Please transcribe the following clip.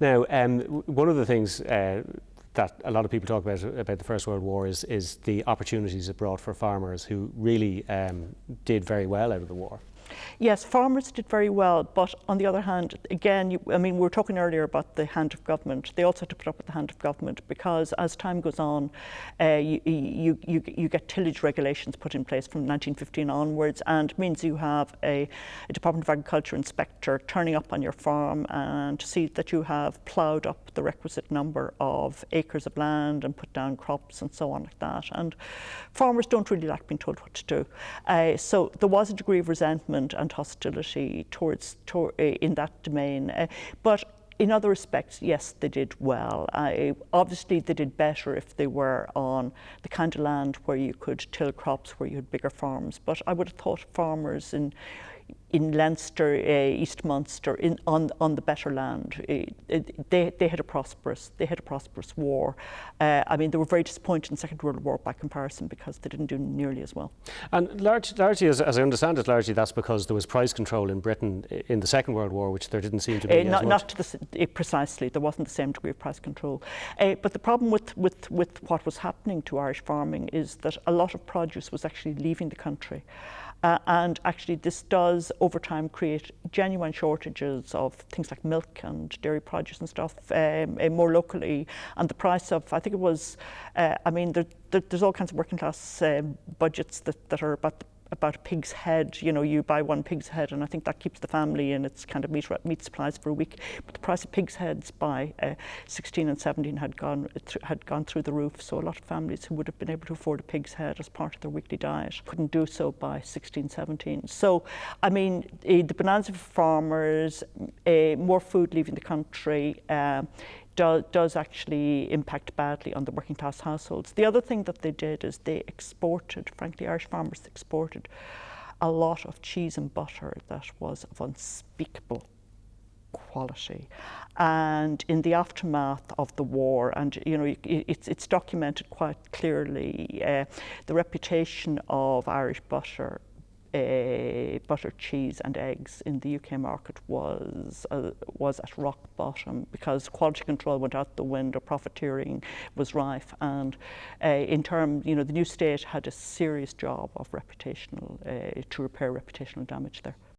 Now, one of the things that a lot of people talk about the First World War is the opportunities it brought for farmers who really did very well out of the war. Yes, farmers did very well, but on the other hand, again, I mean, we were talking earlier about the hand of government. They also had to put up with the hand of government because as time goes on, you get tillage regulations put in place from 1915 onwards, and it means you have a Department of Agriculture inspector turning up on your farm and to see that you have ploughed up the requisite number of acres of land and put down crops and so on like that. And farmers don't really like being told what to do. So there was a degree of resentment and hostility in that domain. But in other respects, yes, they did well. Obviously, they did better if they were on the kind of land where you could till crops, where you had bigger farms. But I would have thought farmers in Leinster, East Munster, on the better land, they had a prosperous war. I mean, they were very disappointed in the Second World War by comparison because they didn't do nearly as well. And largely, as I understand it, largely that's because there was price control in Britain in the Second World War, which there didn't seem to be as much. Not to precisely. There wasn't the same degree of price control. But the problem with what was happening to Irish farming is that a lot of produce was actually leaving the country. And actually this does over time create genuine shortages of things like milk and dairy produce and stuff more locally, and the price of, I think it was, I mean there's all kinds of working class budgets that are about a pig's head. You know, you buy one pig's head and I think that keeps the family in its kind of meat supplies for a week. But the price of pig's heads by 16 and 17 had gone through the roof. So a lot of families who would have been able to afford a pig's head as part of their weekly diet couldn't do so by 16, 17. So, I mean, the bonanza for farmers, more food leaving the country, does actually impact badly on the working class households. The other thing that they did is they exported, frankly, Irish farmers exported a lot of cheese and butter that was of unspeakable quality. And in the aftermath of the war, and you know, it's documented quite clearly, the reputation of Irish butter, cheese and eggs in the UK market was at rock bottom because quality control went out the window, profiteering was rife, and in terms, you know, the new state had a serious job of to repair reputational damage there.